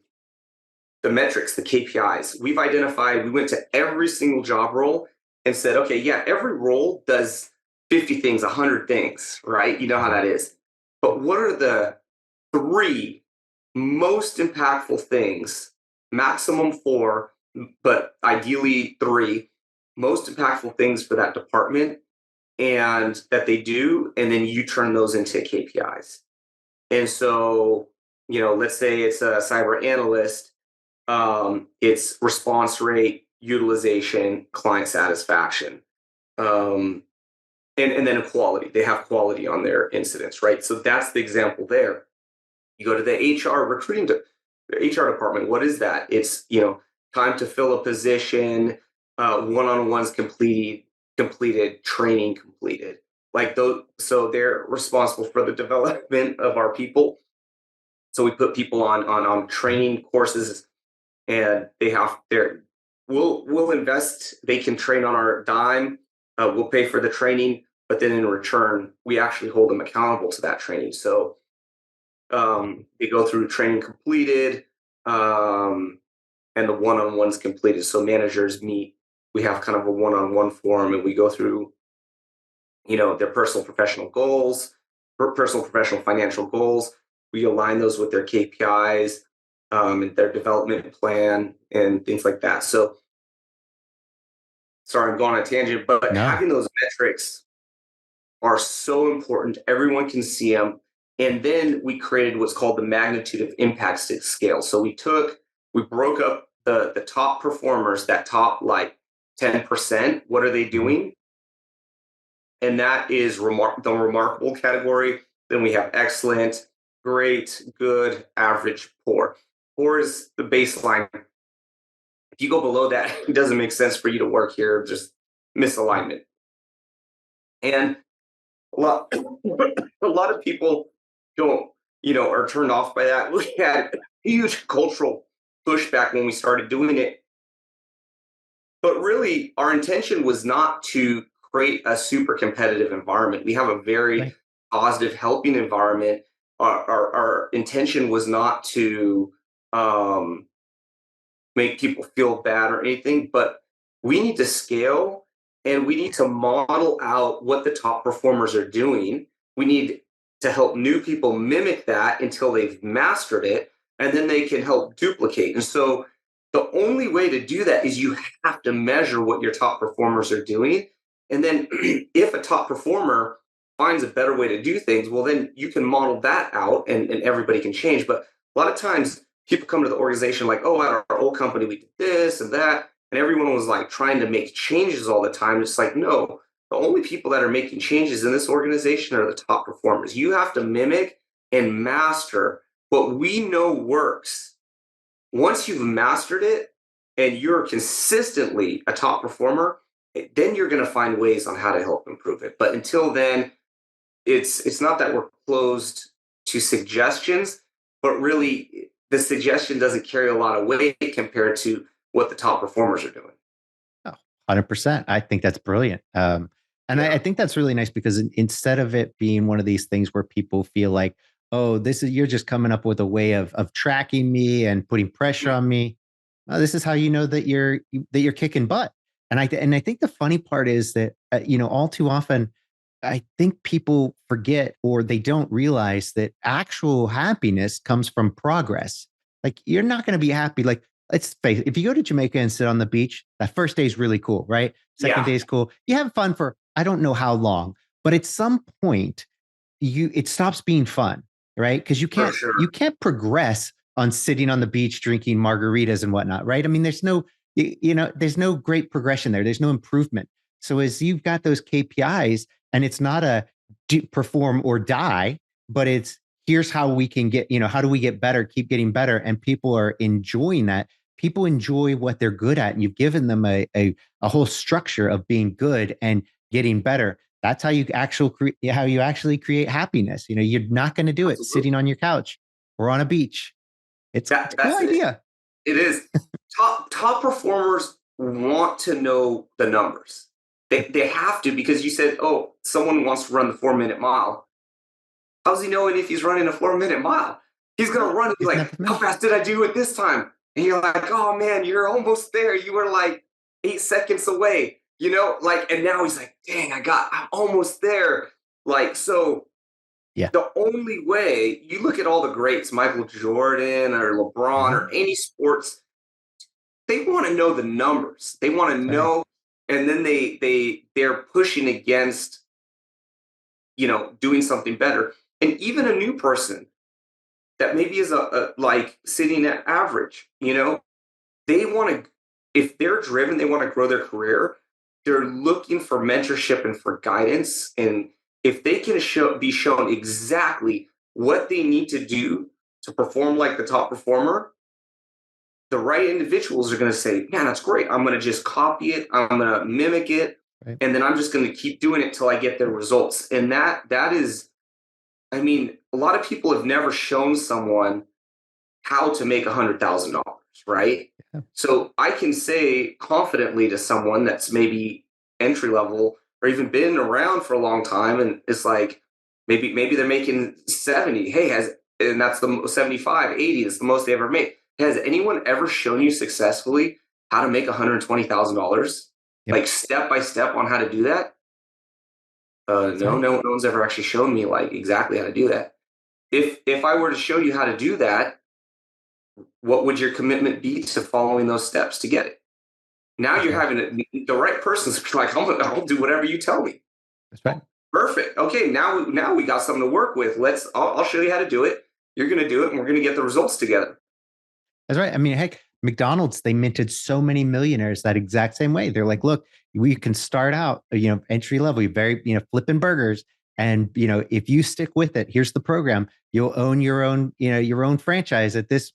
metrics, the KPIs. We went to every single job role and said, okay, yeah, every role does 50 things, 100 things, right? You know how that is. But what are the 3 most impactful things, maximum 4, but ideally 3 most impactful things for that department and that they do, and then you turn those into KPIs. And so, let's say it's a cyber analyst, it's response rate, utilization, client satisfaction, and then quality. They have quality on their incidents, right? So that's the example there. You go to the HR the HR department. What is that? It's time to fill a position, one-on-ones completed, training completed. So they're responsible for the development of our people. So we put people on training courses, and we'll invest. They can train on our dime. We'll pay for the training, but then in return, we actually hold them accountable to that training. So they go through training completed, and the one-on-ones completed. So managers meet. We have kind of a one-on-one forum, and we go through, their personal professional goals, personal professional financial goals. We align those with their KPIs, and their development plan and things like that. So, sorry, I'm going on a tangent, but having those metrics are so important. Everyone can see them. And then we created what's called the magnitude of impact scale. So we broke up the top performers, that top 10%. What are they doing? And that is the remarkable category. Then we have excellent, great, good, average, poor. Poor is the baseline. If you go below that, it doesn't make sense for you to work here, just misalignment. And a lot of people don't, are turned off by that. We had huge cultural pushback when we started doing it. But really, our intention was not to create a super competitive environment. We have a very positive, helping environment. Our intention was not to um, make people feel bad or anything, but we need to scale and we need to model out what the top performers are doing. We need to help new people mimic that until they've mastered it, and then they can help duplicate. And so the only way to do that is you have to measure what your top performers are doing. And then if a top performer finds a better way to do things, well, then you can model that out and everybody can change. But a lot of times people come to the organization like, oh, at our old company, we did this and that. And everyone was like trying to make changes all the time. It's like, no, the only people that are making changes in this organization are the top performers. You have to mimic and master what we know works. Once you've mastered it and you're consistently a top performer, then you're going to find ways on how to help improve it. But until then, it's not that we're closed to suggestions, but really the suggestion doesn't carry a lot of weight compared to what the top performers are doing. Oh, 100%. I think that's brilliant. And Yeah. I think that's really nice because instead of it being one of these things where people feel like, oh, you're just coming up with a way of tracking me and putting pressure on me. This is how you know that you're kicking butt. And I think the funny part is that all too often I think people forget or they don't realize that actual happiness comes from progress. Like you're not going to be happy. Like let's face it, if you go to Jamaica and sit on the beach, that first day is really cool, right? Second Yeah. day is cool. You have fun for I don't know how long, but at some point it stops being fun, right? Because For sure. you can't progress on sitting on the beach drinking margaritas and whatnot, right? I mean, there's no there's no great progression there. There's no improvement. So as you've got those KPIs, and it's not a perform or die, but it's here's how we can get, how do we get better, keep getting better, and people are enjoying that. People enjoy what they're good at, and you've given them a whole structure of being good and getting better. That's how you actually create happiness. You're not going to do it Absolutely. sitting on your couch or on a beach. It's a cool That's it. idea. It is. Top performers want to know the numbers. They have to, because you said, oh, someone wants to run the 4 minute mile. How's he knowing if he's running a 4 minute mile? He's gonna run and be like, how fast did I do it this time? And you're like, oh man, you're almost there. You were like 8 seconds away, and now he's like, dang, I'm almost there. Like, so Yeah. the only way, you look at all the greats, Michael Jordan or LeBron or any sports, they want to know the numbers. They want to know, and then they're pushing against, doing something better. And even a new person that maybe is like sitting at average, they want to, if they're driven, they want to grow their career. They're looking for mentorship and for guidance. And if they can be shown exactly what they need to do to perform like the top performer, the right individuals are going to say, man, that's great. I'm going to just copy it. I'm going to mimic it. Right. And then I'm just going to keep doing it till I get the results. And that is, I mean, a lot of people have never shown someone how to make $100,000, right? Yeah. So I can say confidently to someone that's maybe entry level or even been around for a long time, and it's like maybe they're making 70. Hey, and that's the 75, 80. That's the most they ever made. Has anyone ever shown you successfully how to make $120,000, like step by step on how to do that? No one's ever actually shown me like exactly how to do that. If I were to show you how to do that, what would your commitment be to following those steps to get it? Now you're having the right person's like, I'll do whatever you tell me. That's right. Perfect. Okay, now we got something to work with. I'll show you how to do it. You're going to do it, and we're going to get the results together. That's right. I mean, heck, McDonald's, they minted so many millionaires that exact same way. They're like, look, we can start out, entry level, very, flipping burgers. And, if you stick with it, here's the program. You'll own your own franchise at this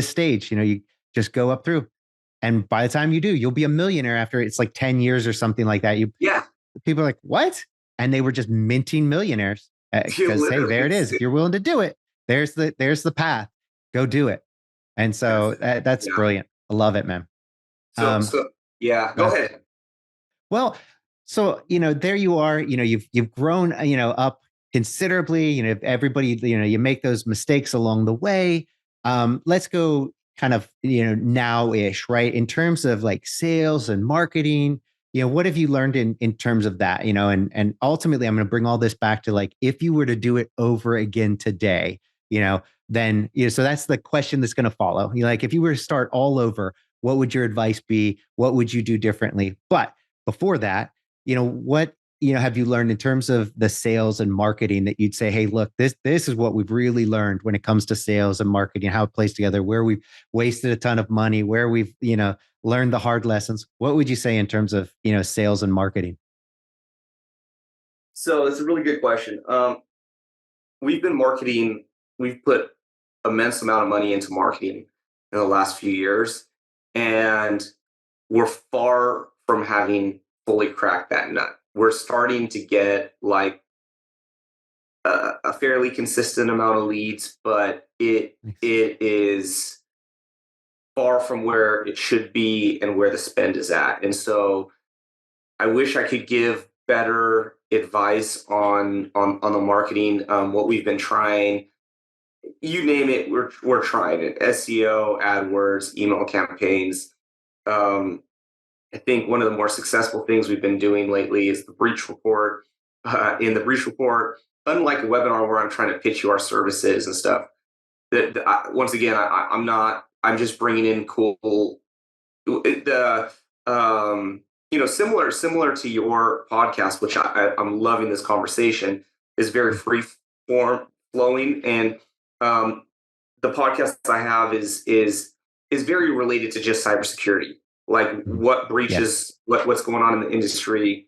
stage. You just go up through. And by the time you do, you'll be a millionaire after it's like 10 years or something like that. People are like, what? And they were just minting millionaires because, hey, there it is. If you're willing to do it, there's the path. Go do it. And so that's brilliant. I love it, man. Go ahead. Well, so, there you are, you've grown, up considerably. If everybody, you make those mistakes along the way. Let's go kind of, now-ish, right? In terms of like sales and marketing, what have you learned in terms of that? And ultimately, I'm going to bring all this back to like, if you were to do it over again today, then, so that's the question that's going to follow. Like, if you were to start all over, what would your advice be? What would you do differently? But before that, what have you learned in terms of the sales and marketing that you'd say, hey, look, this is what we've really learned when it comes to sales and marketing, how it plays together, where we've wasted a ton of money, where we've, learned the hard lessons. What would you say in terms of, sales and marketing? So it's a really good question. We've been marketing, we've put immense amount of money into marketing in the last few years, and we're far from having fully cracked that nut. We're starting to get like a fairly consistent amount of leads, but it is far from where it should be and where the spend is at. And so I wish I could give better advice on the marketing. What we've been trying, you name it, we're trying it. SEO, AdWords, email campaigns. I think one of the more successful things we've been doing lately is the breach report. In the breach report, unlike a webinar where I'm trying to pitch you our services and stuff, once again, I'm not. I'm just bringing in cool. The similar to your podcast, which I'm loving this conversation, is very free form flowing, and the podcast I have is very related to just cybersecurity, like what breaches, what's going on in the industry.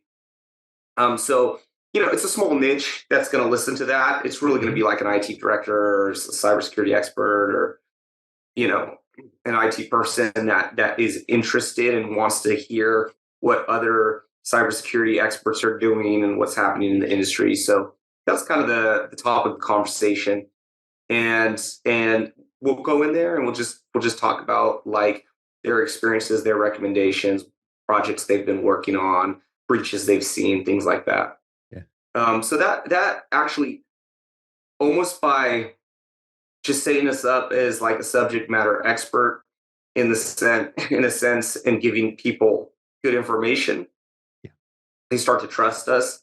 So it's a small niche that's going to listen to that. It's really going to be like an IT director or a cybersecurity expert, or an IT person that is interested and wants to hear what other cybersecurity experts are doing and what's happening in the industry. So that's kind of the topic of the conversation. And we'll go in there and we'll just talk about like their experiences, their recommendations, projects they've been working on, breaches they've seen, things like that. Yeah. So that actually, almost by just setting us up as like a subject matter expert in a sense, and giving people good information, they start to trust us,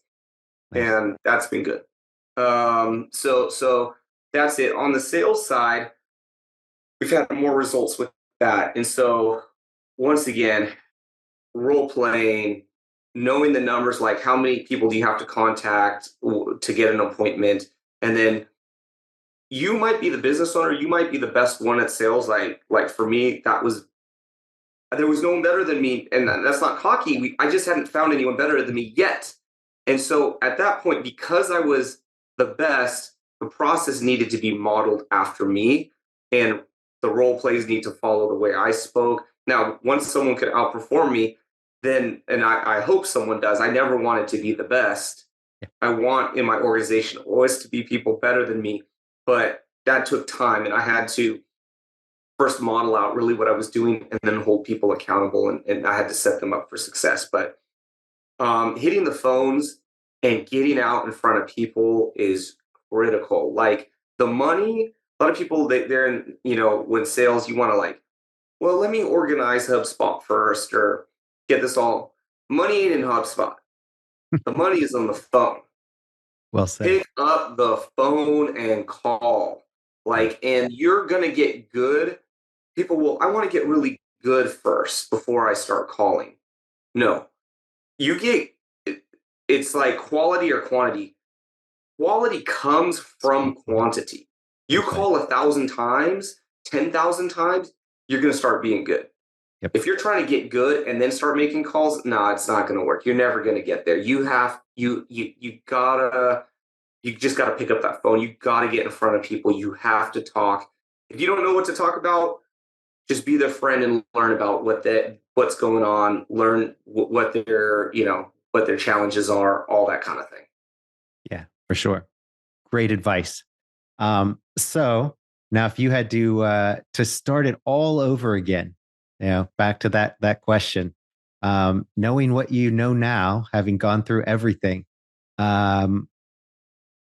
and that's been good. So that's it. On the sales side, we've had more results with that, and so once again, role playing, knowing the numbers, like how many people do you have to contact to get an appointment, and then you might be the business owner, you might be the best one at sales. Like for me, there was no one better than me, and that's not cocky. I just hadn't found anyone better than me yet. And so at that point, because I was the best, the process needed to be modeled after me, and the role plays need to follow the way I spoke. Now, once someone could outperform me, then, and I hope someone does, I never wanted to be the best. I want in my organization always to be people better than me. But that took time, and I had to first model out really what I was doing and then hold people accountable, and I had to set them up for success. But hitting the phones and getting out in front of people is critical. Like the money, a lot of people, they're in, when sales, you want to like, well, let me organize HubSpot first or get this all. Money ain't in HubSpot. The money is on the phone. Well said. Pick up the phone and call. And you're going to get good. People will, I want to get really good first before I start calling. No, it's like quality or quantity. Quality comes from quantity. You call 1,000 times, 10,000 times, you're going to start being good. Yep. If you're trying to get good and then start making calls, no, it's not going to work. You're never going to get there. You just gotta pick up that phone. You gotta get in front of people. You have to talk. If you don't know what to talk about, just be their friend and learn about what's going on. Learn what their challenges are, all that kind of thing. Yeah, for sure. Great advice. So now, if you had to start it all over again, back to that question, knowing what you know now, having gone through everything,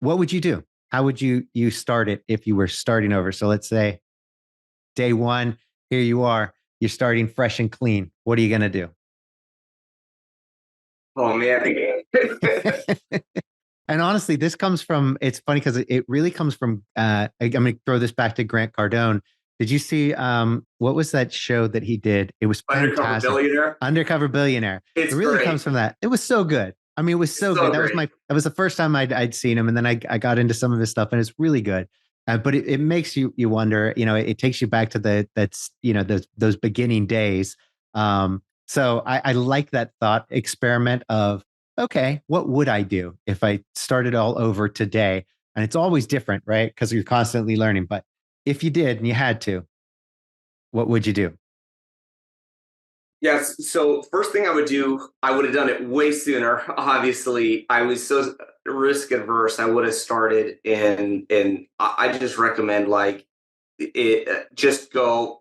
what would you do? How would you start it if you were starting over? So let's say day one, here you are, you're starting fresh and clean. What are you going to do? Oh man. And honestly, this comes from, it's funny because it really comes from, I'm going to throw this back to Grant Cardone. Did you see, what was that show that he did? It was Undercover fantastic. Billionaire. Undercover Billionaire. It It's really great. comes from that. It was so good. I mean, it was It's so so good. great. That was the first time I'd seen him. And then I got into some of his stuff and it's really good. But it makes you wonder, it takes you back to those beginning days. So I like that thought experiment of, okay, what would I do if I started all over today? And it's always different, right? Because you're constantly learning. But if you did and you had to, what would you do? Yes. So first thing I would do, I would have done it way sooner. Obviously, I was so risk adverse. I would have started and I just recommend like it. Just go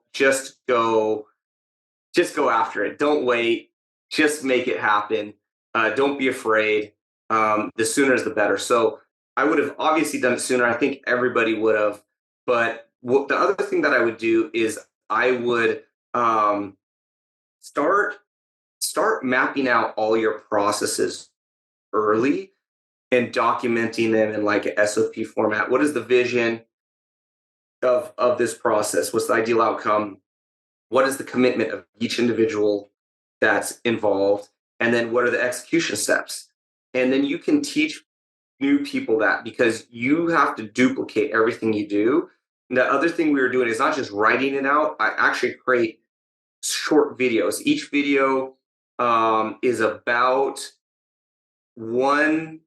after it. Don't wait. Just make it happen. Don't be afraid. The sooner is the better. So I would have obviously done it sooner. I think everybody would have. But the other thing that I would do is I would start start mapping out all your processes early and documenting them in like an SOP format. What is the vision of this process? What's the ideal outcome? What is the commitment of each individual that's involved? And then what are the execution steps? And then you can teach new people that because you have to duplicate everything you do. And the other thing we were doing is not just writing it out. I actually create short videos. Each video is about 1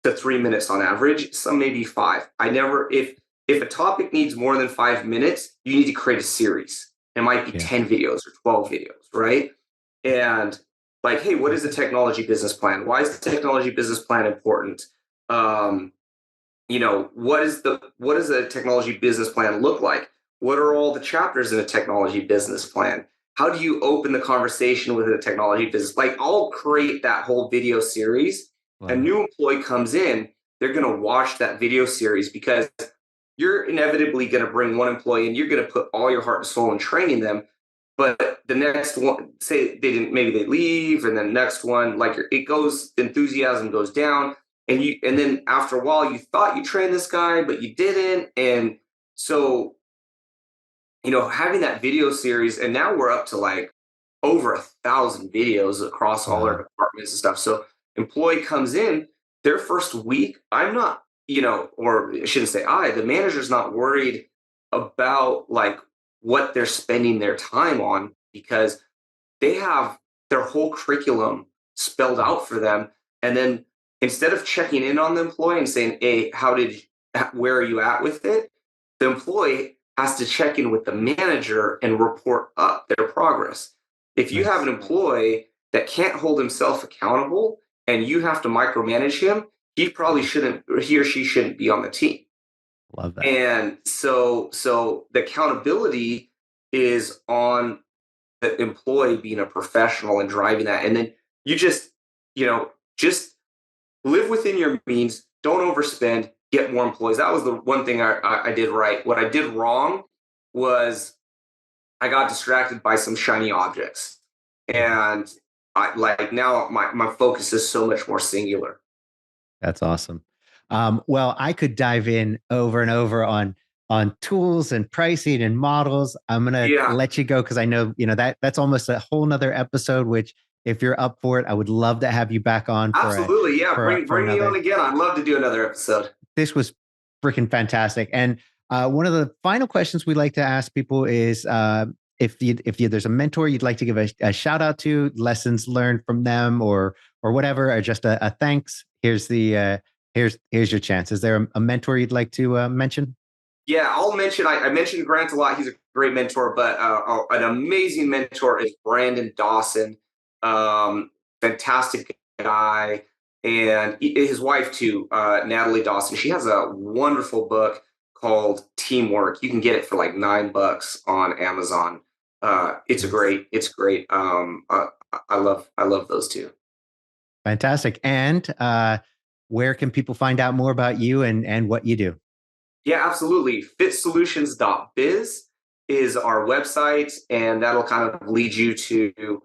to 3 minutes on average. Some maybe five. I never if a topic needs more than 5 minutes, you need to create a series. It might be Yeah. 10 videos or 12 videos, right? And like, hey, what is the technology business plan? Why is the technology business plan important? Um, what does a technology business plan look like? What are all the chapters in a technology business plan? How do you open the conversation with a technology business? Like, I'll create that whole video series. A Love it. new employee comes in, they're going to watch that video series because you're inevitably going to bring one employee and you're going to put all your heart and soul in training them. But the next one, say they didn't, maybe they leave, and then next one, like it goes, enthusiasm goes down, and then after a while, you thought you trained this guy, but you didn't, and so having that video series, and now we're up to like over 1,000 videos across all our Wow. departments and stuff. So employee comes in, their first week, I'm not, or I shouldn't say the manager's not worried about like what they're spending their time on because they have their whole curriculum spelled out for them. And then instead of checking in on the employee and saying, hey, where are you at with it? The employee has to check in with the manager and report up their progress. If you have Nice. an employee that can't hold himself accountable and you have to micromanage him, he or she shouldn't be on the team. Love that. And so the accountability is on the employee being a professional and driving that. And then you just live within your means, don't overspend, get more employees. That was the one thing I did right. What I did wrong was I got distracted by some shiny objects. And I like now my focus is so much more singular. That's awesome. Well, I could dive in over and over on tools and pricing and models. I'm gonna Yeah, let you go because I know that's almost a whole nother episode. Which, if you're up for it, I would love to have you back on absolutely. Yeah, for bring me on another. again. I'd love to do another episode. This was freaking fantastic. And one of the final questions we like to ask people is if there's a mentor you'd like to give a shout out to, lessons learned from them, or whatever, or just a thanks. Here's your chance. Is there a mentor you'd like to mention? Yeah, I'll mention. I mentioned Grant a lot. He's a great mentor, but an amazing mentor is Brandon Dawson. Fantastic guy, and his wife too, Natalie Dawson. She has a wonderful book called Teamwork. You can get it for like $9 on Amazon. It's Nice. great. It's great. I love those two. Fantastic. And where can people find out more about you and what you do? Yeah, absolutely. Fitsolutions.biz is our website, and that'll kind of lead you to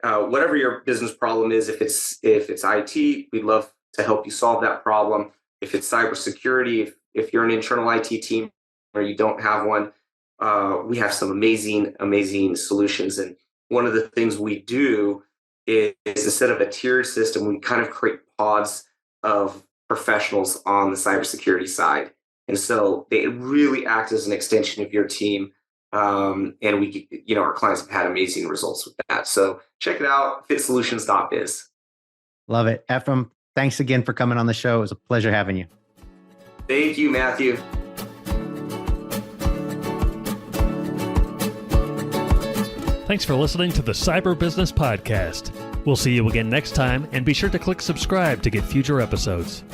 whatever your business problem is. If it's IT, we'd love to help you solve that problem. If it's cybersecurity, if you're an internal IT team or you don't have one, we have some amazing solutions. And one of the things we do is instead of a tiered system, we kind of create pods of professionals on the cybersecurity side. And so they really act as an extension of your team. And our clients have had amazing results with that. So check it out, fitsolutions.biz. Love it. Ephraim, thanks again for coming on the show. It was a pleasure having you. Thank you, Matthew. Thanks for listening to the Cyber Business Podcast. We'll see you again next time, and be sure to click subscribe to get future episodes.